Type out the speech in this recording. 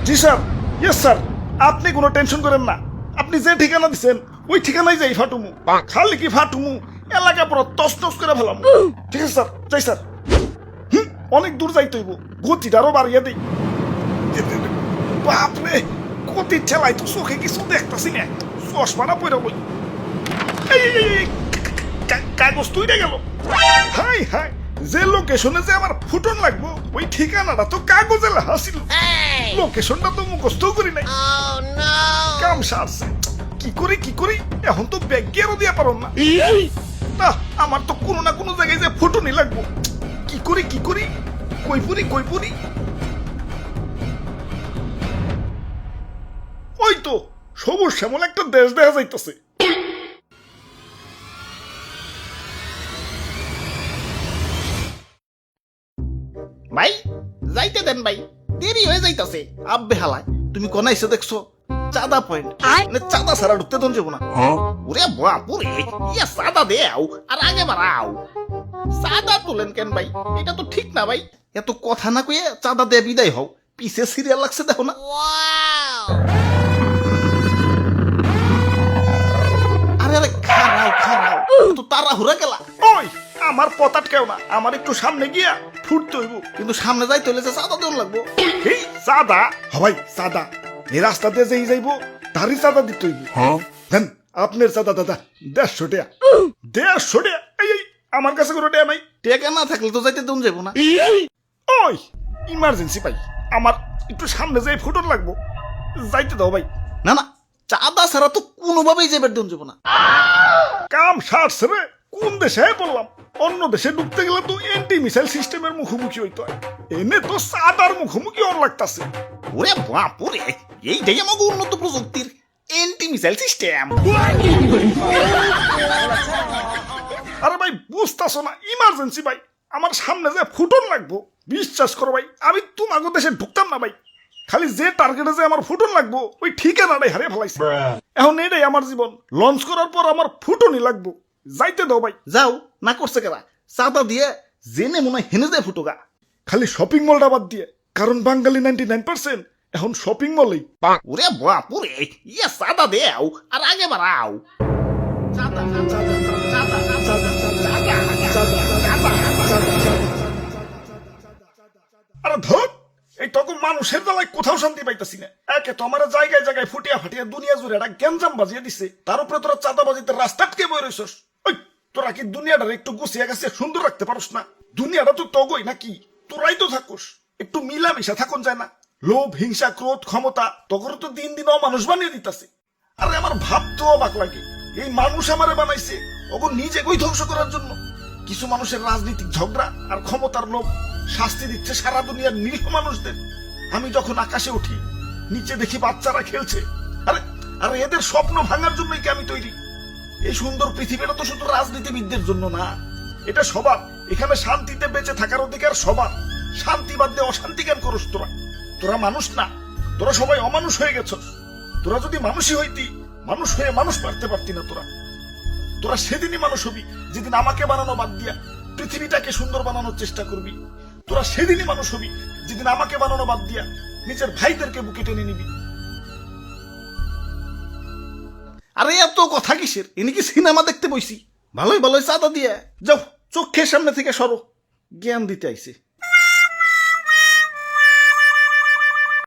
জি sir, yes sir, আপনি কোনো tension করেন না। আপনি যে ঠিকানা দিচ্ছেন ওই ঠিকানায় যাই ফাটুমু। খালি কি ফাটুমু, এলাকা পুরো তছনছ করে ফেলাম। ঠিক আছে স্যার, যাই স্যার। অনেক দূর যাইতে হইব, গতিটারও বাড়িয়ে দিই। বাপরে, গতি ঠেলাই তো চোখে কিছু দেখতেছি না, চশমাটা পড়ে বই। কাগজ তুইটা গেল। হাই হাই, যে লোকেশনে যে আমার ফুটন লাগবো ওই ঠিকানাটা তো কাগজে লেখা ছিল। লোকেশনটা তো মুখস্থ করি নাই। কাম সারছে, কি করি এখন তো ব্যাগ গিয়ারও দিয়া পারো না। আমার তো কোনো না কোনো জায়গায় যে ফুটনই লাগবো। কি করি কই পুরি। ওই তো সবুজ শ্যামল একটা দেশ দেখা যাইতেছে। ভাই যাইতে দেন ভাই, দেরি হয়ে যাইতাছে। আব্বে হালায়, তুমি কোন এসে দেখছো? চাঁদা পয়েন্ট, চাঁদা ছাড়া ঢুকতে দন যাবো না। ওরে বাপুরে, ইয়া চাঁদা দেও আর আগে বাড়াও। চাঁদা তুলেন কেন ভাই? এটা তো ঠিক না ভাই। এত কথা না কয়ে চাঁদা দিয়ে বিদায় হও, পিছে সিরিয়াল লাগছে দেখো না। আরে আরে খারাও, তো তাড়াহুড়া গেলা। ওই আমার পতাট কেউ না, আমার একটু সামনে গিয়া ফুটতে হইব। কিন্তু সামনে যাইতে হলে যে চাঁদা দেন লাগবো। এই চাঁদা হবাই চাঁদা, এই রাস্তা দিয়ে যেই যাইব তারই চাঁদা দিতে হইব। দেন আপনার চাঁদা দাদা 150 টাকা। 150 টাকা? এই আমার কাছে কোনো টাকা নাই। টেকা না থাকলে তো যাইতে দন যাবো না। ওই ইমার্জেন্সি ভাই, আমার একটু সামনে যাই ফুটন লাগবো, যাইতে দাও ভাই। না না, চাঁদা ছাড়া তো কোনোভাবেই যাবার দন যাবো না। কাম সারছে রে, কোন দেশে বললাম? অন্য দেশে ঢুকতে গেলে তো এন্টি মিসাইল সিস্টেমের মুখোমুখি হইতে হয়, এনে তো চাঁদার মুখোমুখি ওর লাগতাছে। ওরে বাপুরে, এইটাই আমাকে উন্নত প্রযুক্তির এন্টি মিসাইল সিস্টেম। আরে ভাই বুঝতাছো না, ইমার্জেন্সি ভাই, আমার সামনে যে ফুটন লাগবো। বিশ্বাস করো ভাই, আমি তোমাকে দেশে ঢুকতাম না ভাই। খালি যে টার্গেটে যে আমার ফুটন লাগবো ওই ঠিকানাটাই হারিয়ে ফেলাইছে। এখন এটাই আমার জীবন, লঞ্চ করার পর আমার ফুটনই লাগবো। যাইতে দাও ভাই। যাও, না করছে কেরা? চাঁদা দিয়ে জেনে মনে হয় হেনে যায় ফুটোগা। খালি শপিং মলটা বাদ দিয়ে, কারণ বাঙালি 99% এখন শপিং মলেই। ওরে বাপুরে, ইয়া চাঁদা দেও আর আগে বাড়াও। আরে ধর, এই তখন মানুষের বেলায় কোথাও শান্তি পাইতেছি না। একে তো আমার জায়গায় জায়গায় ফুটিয়া ফাটিয়া দুনিয়া জুড়ে একটা গ্যাঞ্জাম বাজিয়ে দিছে, তার উপরে তোরা চাঁদাবাজিতে রাস্তাটকে বই রইছস। ওই তোরা কি দুনিয়াটা একটু গুছিয়ে গেছে সুন্দর রাখতে পারস না? দুনিয়াটা তো তগই নাকি, তোরাই তো থাকুস। একটু মিলামিশা থাকুন যায় না? লোভ, হিংসা, ক্রোধ, ক্ষমতা তখন তো দিন দিন অমানুষ বানিয়ে দিতেছে। আরে আমার ভাবতেও অবাক লাগে, এই মানুষ আমারে বানাইছে ওগো নিজে কই ধ্বংস করার জন্য। কিছু মানুষের রাজনৈতিক ঝগড়া আর ক্ষমতার লোভ শাস্তি দিচ্ছে সারা দুনিয়ার নিরীহ মানুষদের। আমি যখন আকাশে উঠি, নিচে দেখি বাচ্চারা খেলছে। আরে আরে এদের স্বপ্ন ভাঙার জন্যই কি আমি তৈরি? এই সুন্দর পৃথিবীটা তো শুধু রাজনীতিবিদদের জন্য না, এটা সবার। এখানে শান্তিতে বেঁচে থাকার অধিকার সবার। শান্তি বাদ দিয়ে অশান্তি কেন করস তোরা? তোরা মানুষ না, তোরা সবাই অমানুষ হয়ে গেছস। তোরা যদি মানুষই হইতি, মানুষ হয়ে মানুষ মারতে পারতি না। তোরা সেদিনই মানুষ হবি যেদিন আমাকে বানানো বাদ দিয়া পৃথিবীটাকে সুন্দর বানানোর চেষ্টা করবি। তোরা সেদিনই মানুষ হবি যেদিন আমাকে বানানো বাদ দিয়া নিজের ভাইদেরকে বুকে টেনে নিবি। আরে এত কথা কিসের? এনে কি সিনেমা দেখতে বইছি? ভালোই চাঁদা দিয়ে যাও, চোখের সামনে থেকে সরো। জ্ঞান দিতে আইছে।